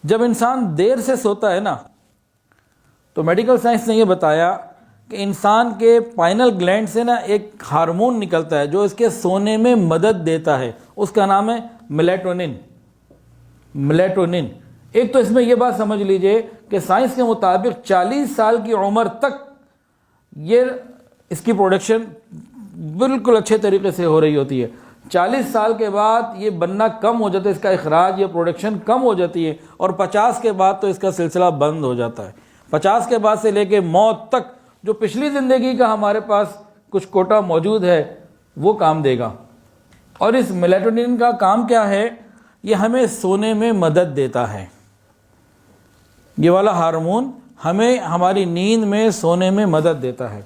جب انسان دیر سے سوتا ہے نا تو میڈیکل سائنس نے یہ بتایا کہ انسان کے پائنل گلینڈ سے نا ایک ہارمون نکلتا ہے جو اس کے سونے میں مدد دیتا ہے، اس کا نام ہے میلیٹونن۔ ایک تو اس میں یہ بات سمجھ لیجئے کہ سائنس کے مطابق 40 سال کی عمر تک یہ اس کی پروڈکشن بالکل اچھے طریقے سے ہو رہی ہوتی ہے۔ 40 سال کے بعد یہ بننا کم ہو جاتا ہے، اس کا اخراج یا پروڈکشن کم ہو جاتی ہے، اور 50 کے بعد تو اس کا سلسلہ بند ہو جاتا ہے۔ 50 کے بعد سے لے کے موت تک جو پچھلی زندگی کا ہمارے پاس کچھ کوٹا موجود ہے وہ کام دے گا۔ اور اس میلیٹونن کا کام کیا ہے؟ یہ ہمیں سونے میں مدد دیتا ہے۔ یہ والا ہارمون ہمیں ہماری نیند میں سونے میں مدد دیتا ہے،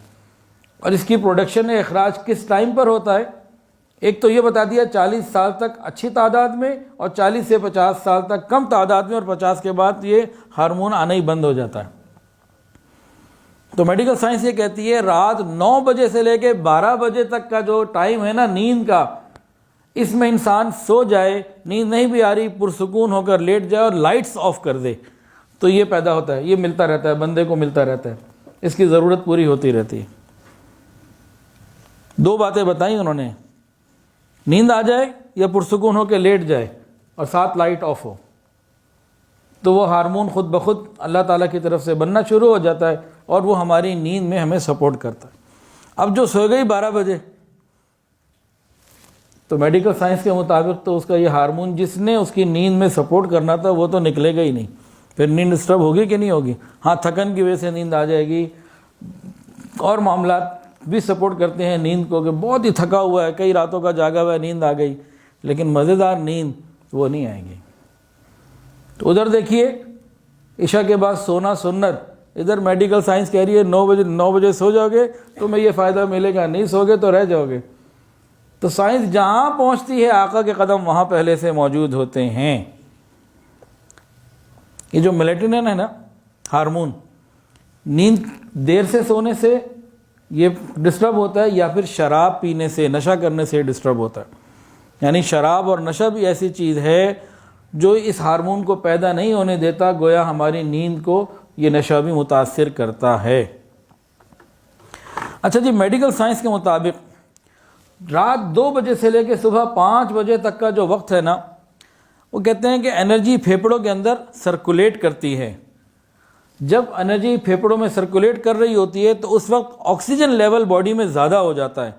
اور اس کی پروڈکشن اخراج کس ٹائم پر ہوتا ہے؟ ایک تو یہ بتا دیا 40 سال تک اچھی تعداد میں، اور 40 سے 50 سال تک کم تعداد میں، اور 50 کے بعد یہ ہارمون آنا ہی بند ہو جاتا ہے۔ تو میڈیکل سائنس یہ کہتی ہے رات 9 بجے سے لے کے 12 بجے تک کا جو ٹائم ہے نا نیند کا، اس میں انسان سو جائے، نیند نہیں بھی آ رہی، پرسکون ہو کر لیٹ جائے اور لائٹس آف کر دے، تو یہ پیدا ہوتا ہے، یہ ملتا رہتا ہے، بندے کو ملتا رہتا ہے، اس کی ضرورت پوری ہوتی رہتی ہے۔ 2 باتیں بتائیں انہوں نے، نیند آ جائے یا پرسکون ہو کے لیٹ جائے اور ساتھ لائٹ آف ہو، تو وہ ہارمون خود بخود اللہ تعالیٰ کی طرف سے بننا شروع ہو جاتا ہے، اور وہ ہماری نیند میں ہمیں سپورٹ کرتا ہے۔ اب جو سو گئی 12 بجے، تو میڈیکل سائنس کے مطابق تو اس کا یہ ہارمون جس نے اس کی نیند میں سپورٹ کرنا تھا وہ تو نکلے گا ہی نہیں، پھر نیند ڈسٹرب ہوگی کہ نہیں ہوگی؟ ہاں، تھکن کی وجہ سے نیند آ جائے گی، اور معاملات بھی سپورٹ کرتے ہیں نیند کو کہ بہت ہی تھکا ہوا ہے، کئی راتوں کا جاگا ہوا ہے، نیند آ گئی، لیکن مزیدار نیند وہ نہیں آئے گی۔ تو ادھر دیکھیے عشاء کے بعد سونا سنت، ادھر میڈیکل سائنس کہہ رہی ہے 9 بجے سو جاؤ گے تمہیں یہ فائدہ ملے گا، نہیں سو گے تو رہ جاؤ گے۔ تو سائنس جہاں پہنچتی ہے آقا کے قدم وہاں پہلے سے موجود ہوتے ہیں۔ یہ جو میلیٹونن ہے نا ہارمون، نیند دیر سے سونے سے یہ ڈسٹرب ہوتا ہے، یا پھر شراب پینے سے، نشہ کرنے سے ڈسٹرب ہوتا ہے۔ یعنی شراب اور نشہ بھی ایسی چیز ہے جو اس ہارمون کو پیدا نہیں ہونے دیتا، گویا ہماری نیند کو یہ نشہ بھی متاثر کرتا ہے۔ اچھا جی، میڈیکل سائنس کے مطابق رات 2 بجے سے لے کے صبح 5 بجے تک کا جو وقت ہے نا، وہ کہتے ہیں کہ انرجی پھیپھڑوں کے اندر سرکولیٹ کرتی ہے۔ جب انرجی پھیپھڑوں میں سرکولیٹ کر رہی ہوتی ہے تو اس وقت آکسیجن لیول باڈی میں زیادہ ہو جاتا ہے،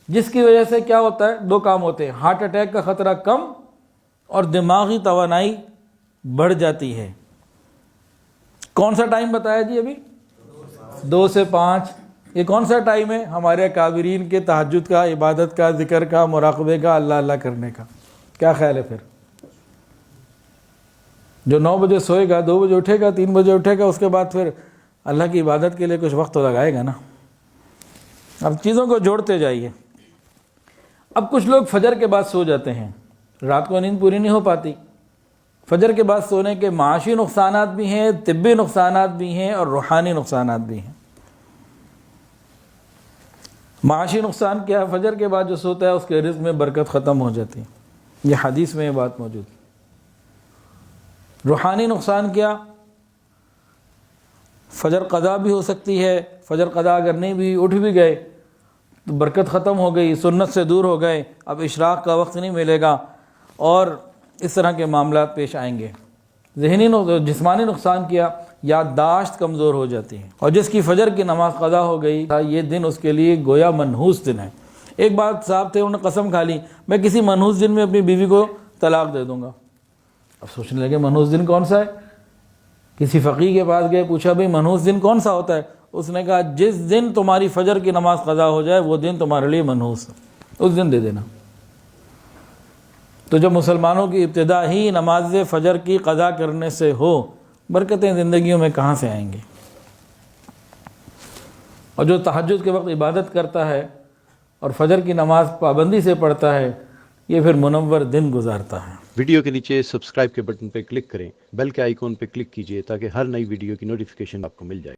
جس کی وجہ سے کیا ہوتا ہے؟ 2 کام ہوتے ہیں، ہارٹ اٹیک کا خطرہ کم اور دماغی توانائی بڑھ جاتی ہے۔ کون سا ٹائم بتایا جی ابھی؟ 2 سے 5۔ یہ کون سا ٹائم ہے؟ ہمارے اکابرین کے تہجد کا، عبادت کا، ذکر کا، مراقبے کا، اللہ اللہ کرنے کا۔ کیا خیال ہے پھر؟ جو 9 بجے سوئے گا، 2 بجے اٹھے گا، 3 بجے اٹھے گا، اس کے بعد پھر اللہ کی عبادت کے لیے کچھ وقت تو لگائے گا نا۔ اب چیزوں کو جوڑتے جائیے۔ اب کچھ لوگ فجر کے بعد سو جاتے ہیں، رات کو نیند پوری نہیں ہو پاتی۔ فجر کے بعد سونے کے معاشی نقصانات بھی ہیں، طبی نقصانات بھی ہیں، اور روحانی نقصانات بھی ہیں۔ معاشی نقصان کیا ہے؟ فجر کے بعد جو سوتا ہے اس کے رزق میں برکت ختم ہو جاتی ہے، یہ حدیث میں یہ بات موجود ہے۔ روحانی نقصان کیا؟ فجر قضا بھی ہو سکتی ہے، فجر قضا اگر نہیں بھی، اٹھ بھی گئے تو برکت ختم ہو گئی، سنت سے دور ہو گئے، اب اشراق کا وقت نہیں ملے گا، اور اس طرح کے معاملات پیش آئیں گے۔ جسمانی نقصان کیا؟ یادداشت کمزور ہو جاتی ہے، اور جس کی فجر کی نماز قضا ہو گئی یہ دن اس کے لیے گویا منحوس دن ہے۔ ایک بات صاحب تھے، انہوں نے قسم کھا لی میں کسی منحوس دن میں اپنی بیوی کو طلاق دے دوں گا۔ اب سوچنے لگے منحوس دن کون سا ہے؟ کسی فقیہ کے پاس گئے، پوچھا بھئی منحوس دن کون سا ہوتا ہے؟ اس نے کہا جس دن تمہاری فجر کی نماز قضا ہو جائے وہ دن تمہارے لیے منحوس ہے، اس دن دے دینا۔ تو جب مسلمانوں کی ابتدا ہی نماز فجر کی قضا کرنے سے ہو، برکتیں زندگیوں میں کہاں سے آئیں گی؟ اور جو تہجد کے وقت عبادت کرتا ہے اور فجر کی نماز پابندی سے پڑھتا ہے، یہ پھر منور دن گزارتا ہے۔ ویڈیو کے نیچے سبسکرائب کے بٹن پہ کلک کریں، بیل کے آئیکن پہ کلک کیجئے تاکہ ہر نئی ویڈیو کی نوٹیفیکیشن آپ کو مل جائے۔